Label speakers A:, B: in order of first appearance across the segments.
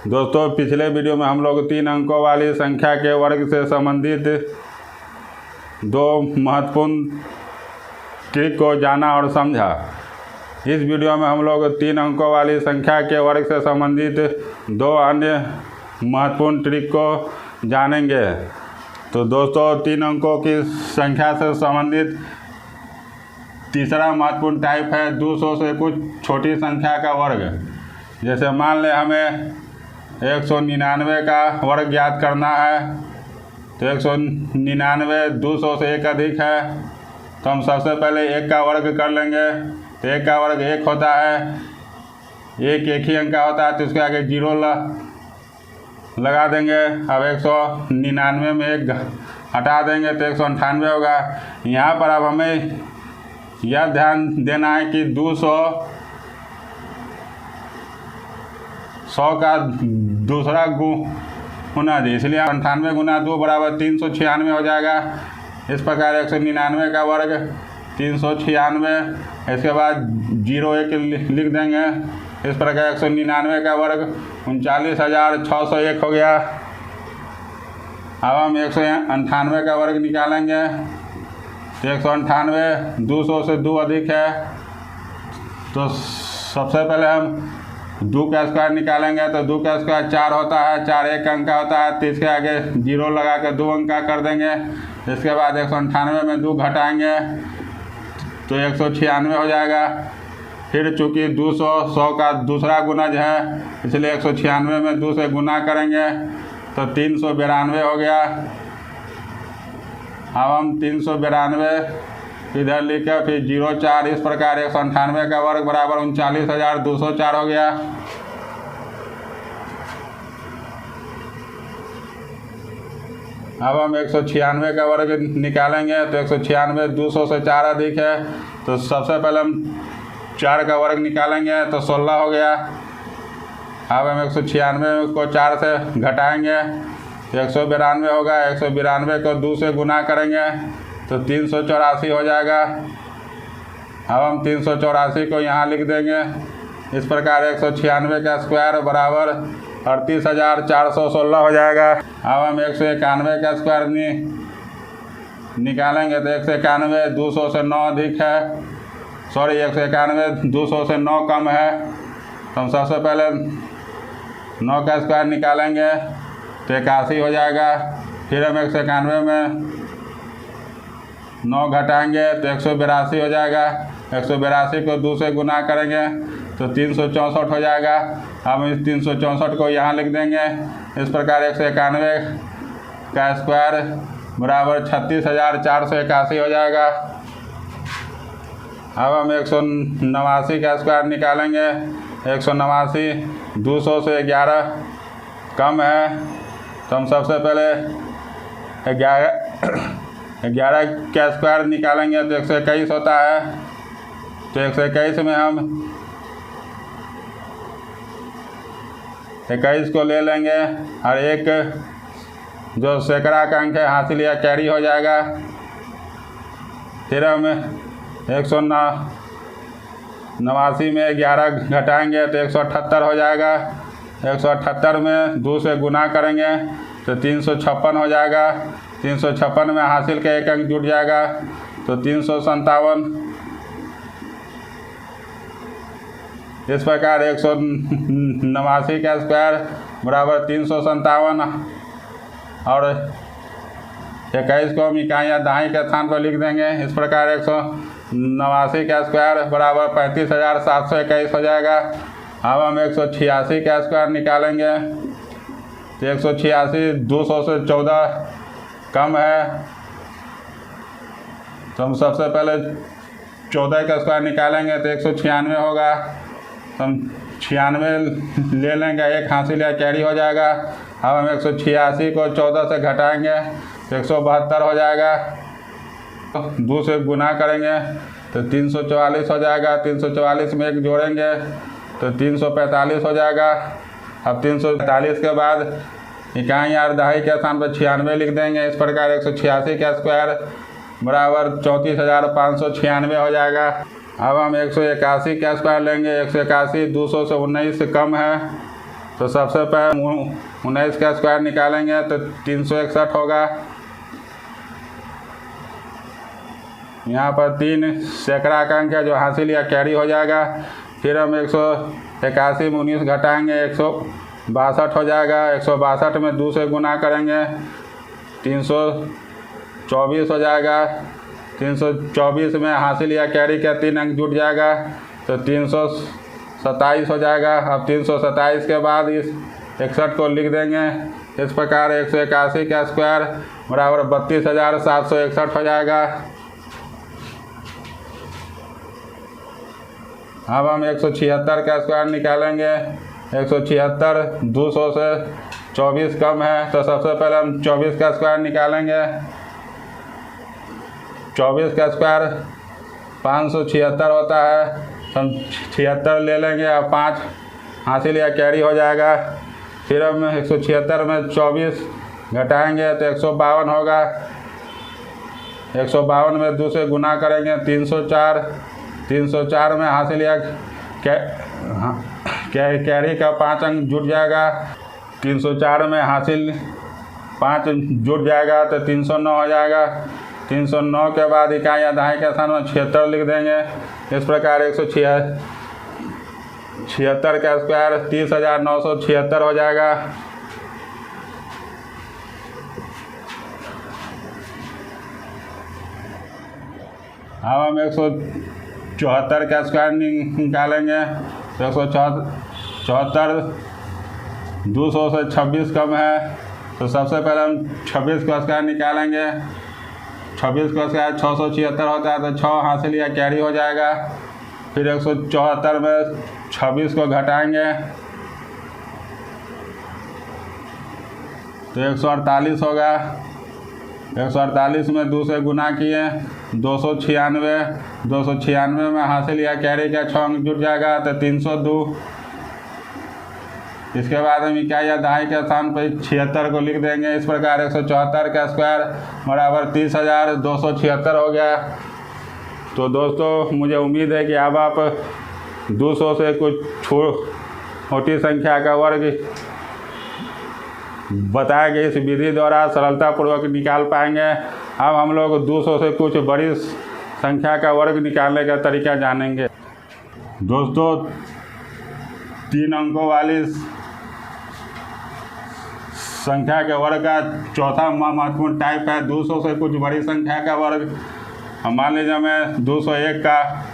A: दोस्तों, पिछले वीडियो में हम लोग 3 अंकों वाली संख्या के वर्ग से संबंधित 2 महत्वपूर्ण ट्रिक को जाना और समझा। इस वीडियो में हम लोग 3 अंकों वाली संख्या के वर्ग से संबंधित 2 अन्य महत्वपूर्ण ट्रिक को जानेंगे। तो दोस्तों, 3 अंकों की संख्या से संबंधित तीसरा महत्वपूर्ण टाइप है 200 से कुछ छोटी संख्या का वर्ग। जैसे मान लें हमें 199 का वर्ग ज्ञात करना है, तो 199 200 से 1 अधिक है, तो हम सबसे पहले 1 का वर्ग कर लेंगे। तो 1 का वर्ग 1 होता है, 1 एक ही अंक का होता है, तो इसके आगे 0 लगा देंगे। अब 199 में 1 हटा देंगे तो 198 होगा। यहाँ पर अब हमें यह ध्यान देना है कि 200 का दूसरा गुना जी, इसलिए 98 गुना 2 बराबर 396 हो जाएगा। इस प्रकार 199 का वर्ग 396, इसके बाद 0 1 लिख देंगे। इस प्रकार 199 का वर्ग 39,601 हो गया। अब हम 198 का वर्ग निकालेंगे, तो 198 200 से 2 अधिक है, तो सबसे पहले हम 2 का स्क्वायर निकालेंगे। तो 2 का स्क्वायर 4 होता है, 4 एक अंक का होता है, तो इसके आगे 0 लगा के 2 अंक का कर देंगे। इसके बाद 198 में 2 घटाएंगे तो 196 हो जाएगा। फिर चूँकि 200 का दूसरा गुणज है, इसलिए 196 में 2 से गुना करेंगे तो 392 हो गया। अब हम 392 इधर लिखकर फिर 0 4, इस प्रकार 198 का वर्ग बराबर 39,204 हो गया। अब हम 196 का वर्ग निकालेंगे, तो 196 200 से 4 अधिक है, तो सबसे पहले हम 4 का वर्ग निकालेंगे तो 16 हो गया। अब हम 196 को 4 से घटाएंगे, 192 होगा। 192 को 2 से गुना करेंगे तो 384 हो जाएगा। अब हम 384 को यहाँ लिख देंगे। इस प्रकार 196 का स्क्वायर बराबर 38,416 हो जाएगा। अब हम 191 का स्क्वायर निकालेंगे, तो 191 200 से 9 अधिक है, 191 200 से 9 कम है, तो हम सबसे पहले 9 का स्क्वायर निकालेंगे तो 81 हो जाएगा। फिर हम 191 में 9 घटाएंगे तो 182 हो जाएगा। 182 को 2 से गुना करेंगे तो 364 हो जाएगा। हम इस 364 को यहाँ लिख देंगे। इस प्रकार 191 का स्क्वायर बराबर 36,481 हो जाएगा। अब हम 189 का स्क्वायर निकालेंगे। 189 200 से 11 कम है, तो हम सबसे पहले 11 का स्क्वायर निकालेंगे तो 121 होता है। तो 121 में हम 21 को ले लेंगे और एक जो सैकड़ा का अंक है हासिल या कैरी हो जाएगा। फिर हम 189 में 11 घटाएंगे तो 178 हो जाएगा। 178 में 2 से गुना करेंगे तो 356 हो जाएगा। 356 में हासिल का एक अंक जुड़ जाएगा तो 357। इस प्रकार 189 का स्क्वायर बराबर 357 और 21 को हम इकाई या दहाई के स्थान पर लिख देंगे। इस प्रकार 189 का स्क्वायर बराबर 35,721 हो जाएगा। अब हम 186 का स्क्वायर निकालेंगे, तो 186 200 से 14 कम है, तो हम सबसे पहले 14 का स्क्वायर निकालेंगे तो 196 होगा। तो हम 96 ले लेंगे, एक हासिल या कैरी हो जाएगा। अब हम 186 को 14 से घटाएंगे तो 172 हो जाएगा। 2 से गुना करेंगे तो 344 हो जाएगा। 344 में 1 जोड़ेंगे तो 345 हो जाएगा। अब 345 के बाद इकाई और दहाई के स्थान पर 96 लिख देंगे। इस प्रकार 186 का स्क्वायर बराबर 34,596 हो जाएगा। अब हम 181 का स्क्वायर लेंगे। 181 200 से 19 से कम है, तो सबसे पहले 19 का स्क्वायर निकालेंगे तो 361 होगा। यहाँ पर 3 सैकड़ा का अंक है जो हासिल या कैरी हो जाएगा। फिर हम 181 में 19 घटाएंगे 162 हो जाएगा। 162 में 2 से गुना करेंगे 324 हो जाएगा। 324 में हासिल या कैरी का 3 अंक जुट जाएगा तो 327 हो जाएगा। अब 327 के बाद इस 61 को लिख देंगे इस प्रकार 181 का स्क्वायर बराबर 32,761 हो जाएगा। अब हम 176 का स्क्वायर निकालेंगे। 176 200 से 24 कम है तो सबसे पहले हम 24 का स्क्वायर निकालेंगे। 24 का स्क्वायर 576 होता है। हम 76 ले लेंगे और 5 हासिल या कैरी हो जाएगा। फिर हम 176 में 24 घटाएंगे तो 152 होगा। 152 में 2 से गुना करेंगे 304। 304 में हासिल या कैरी का 5 अंक जुट जाएगा। 304 में हासिल 5 जुट जाएगा तो 309 हो जाएगा। 309 के बाद इकाई या दहाई के स्थान में 76 लिख देंगे। इस प्रकार 176 का स्क्वायर 30,976 हो जाएगा। अब हम 174 का स्क्वायर निकालेंगे तो 174 200 से 26 कम है तो सबसे पहले हम 26 का स्क्वायर निकालेंगे। 26 का स्क्वायर 676 होता है तो 6 हासिल या कैरी हो जाएगा। फिर 174 में 26 को घटाएंगे तो 148 होगा। 148 में 2 से गुना किए 296। 296 में हासिल या कैरी का 6 अंक जुट जाएगा तो 302। इसके बाद हम इकाई या दहाई के स्थान पर 76 को लिख देंगे। इस प्रकार 174 का स्क्वायर बराबर 30,276 हो गया। तो दोस्तों मुझे उम्मीद है कि अब आप 200 से कुछ छोटी संख्या का वर्ग बताए गए इस विधि द्वारा सरलतापूर्वक निकाल पाएंगे। अब हम लोग 200 से कुछ बड़ी संख्या का वर्ग निकालने का तरीका जानेंगे। दोस्तों 3 अंकों वाली संख्या के वर्ग का चौथा महत्वपूर्ण टाइप है 200 से कुछ बड़ी संख्या का वर्ग। मान लीजिए हमें 201 का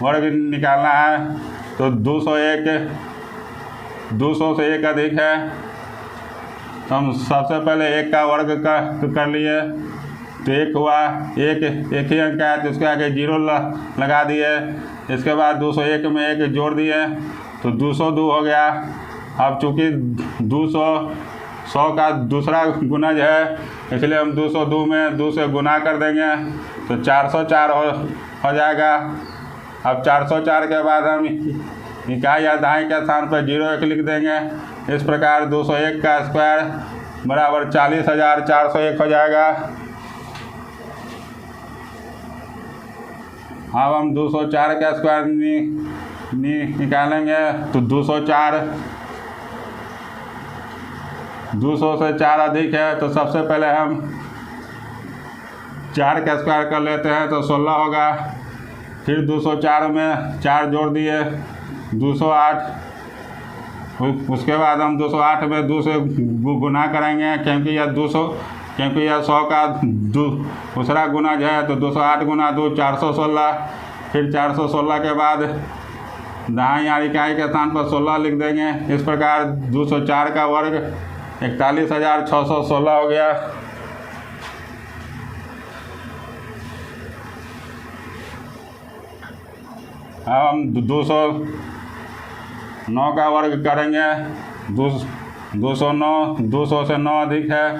A: वर्ग निकालना है तो 200 से 1 अधिक है तो हम सबसे पहले 1 का वर्ग कर लिए तो 1 हुआ। एक ही अंक है तो उसके आगे 0 लगा दिए। इसके बाद 201 में 1 जोड़ दिए तो 202 हो गया। अब चूँकि 100 का दूसरा गुणज है इसलिए हम 202 में 2 से गुना कर देंगे तो 404 हो जाएगा। अब 404 के बाद हम इकाई या दहाई के स्थान पर 01 लिख देंगे। इस प्रकार 201 का स्क्वायर बराबर 40,401 हो जाएगा। अब हम 204 का स्क्वायर निकालेंगे तो 200 से 4 अधिक है तो सबसे पहले हम 4 का स्क्वायर कर लेते हैं तो 16 होगा। फिर 204 में 4 जोड़ दिए 208। उसके बाद हम 208 में 2 से गुना करेंगे क्योंकि यह 100 का दूसरा गुणज है तो 208 गुना 2 416। फिर 416 के बाद दहाई या इकाई के स्थान पर 16 लिख देंगे। इस प्रकार 204 का वर्ग 41,616 हो गया। अब हम 209 का वर्ग करेंगे। 200 से 9 अधिक है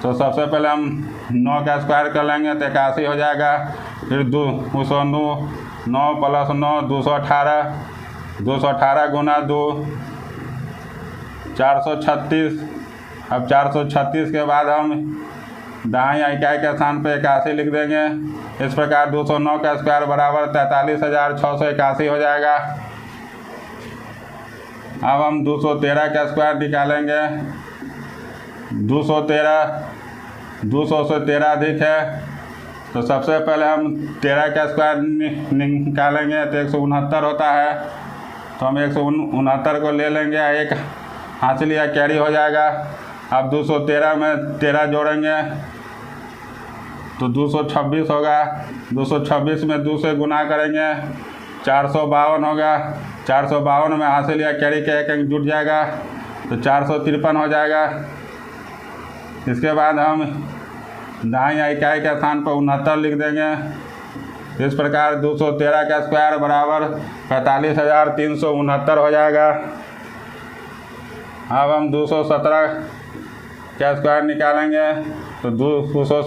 A: तो सबसे पहले हम 9 का स्क्वायर कर लेंगे तो 81 हो जाएगा। फिर 209 प्लस 9 218 गुना 2 436। अब 436 के बाद हम दहाई या इकाई के स्थान पर 81 लिख देंगे। इस प्रकार 209 का स्क्वायर बराबर 43,681 हो जाएगा। अब हम 213 का स्क्वायर निकालेंगे। 200 से 13 अधिक है, तो सबसे पहले हम 13 का स्क्वायर निकालेंगे तो 169 होता है। तो हम 169 को ले लेंगे, एक हासिल या कैरी हो जाएगा। अब 213 में 13 जोड़ेंगे तो 226 होगा। 226 में 2 से गुना करेंगे 452 होगा। 452 में हासिल या कैरी का एक अंक जुट जाएगा तो 453 हो जाएगा। इसके बाद हम दाईं इकाई के स्थान पर 69 लिख देंगे। इस प्रकार 213 का स्क्वायर बराबर 45,369 हो जाएगा। अब हम 217 का स्क्वायर निकालेंगे तो 200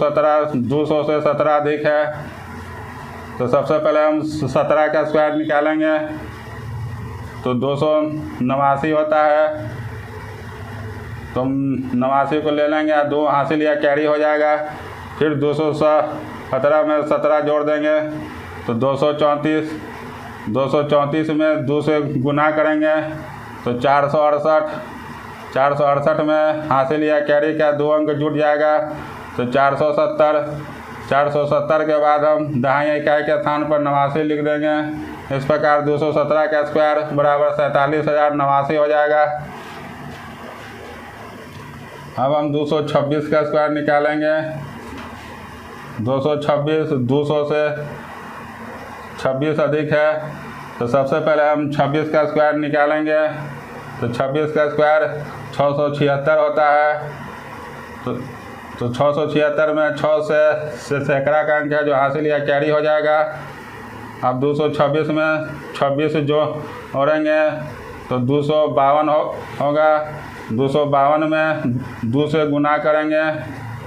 A: से 17 अधिक है, तो सबसे पहले हम 17 का स्क्वायर निकालेंगे तो 289 होता है। तो 89 को ले लेंगे, 2 हासिल या कैरी हो जाएगा। फिर 217 में 17 जोड़ देंगे तो 234। 234 में 2 से गुना करेंगे तो 468। 468 में हासिल या कैरी का 2 अंक जुट जाएगा तो 470। 470 के बाद हम दाईं इकाई के स्थान पर 89 लिख देंगे। इस प्रकार 217 का स्क्वायर बराबर 47,089 हो जाएगा। अब हम 226 का स्क्वायर निकालेंगे। 226 200 से 26 अधिक है, तो सबसे पहले हम 26 का स्क्वायर निकालेंगे तो 26 का स्क्वायर 676 होता है। तो 676 में 6 से सैकड़ा का अंक है जो हासिल या कैरी हो जाएगा। अब 226 में 26 जो जोड़ेंगे तो 252 होगा। 252 में 2 से गुना करेंगे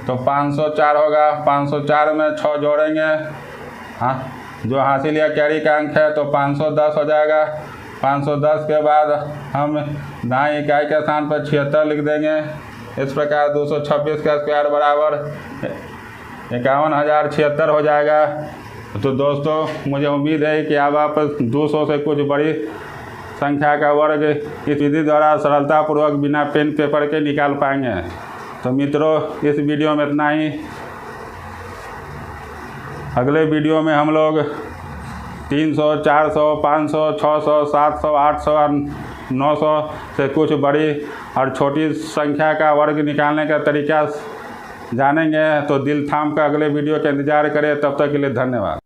A: तो 504 होगा। 504 में 6 जोड़ेंगे, हाँ, जो हासिल या कैरी का अंक है तो 510 हो जाएगा। 510 के बाद हम दाईं इकाई के स्थान पर 76 लिख देंगे। इस प्रकार 226 का स्क्वायर बराबर 51,076 हो जाएगा। तो दोस्तों, मुझे उम्मीद है कि अब आप 200 से कुछ बड़ी संख्या का वर्ग इस विधि द्वारा सरलतापूर्वक बिना पेन पेपर के निकाल पाएंगे। तो मित्रों, इस वीडियो में इतना ही। अगले वीडियो में हम लोग 300, 400, 500, 600, 700, 800 और 900 से कुछ बड़ी और छोटी संख्या का वर्ग निकालने का तरीका जानेंगे। तो दिल थाम कर अगले वीडियो का इंतज़ार करें। तब तक के लिए धन्यवाद।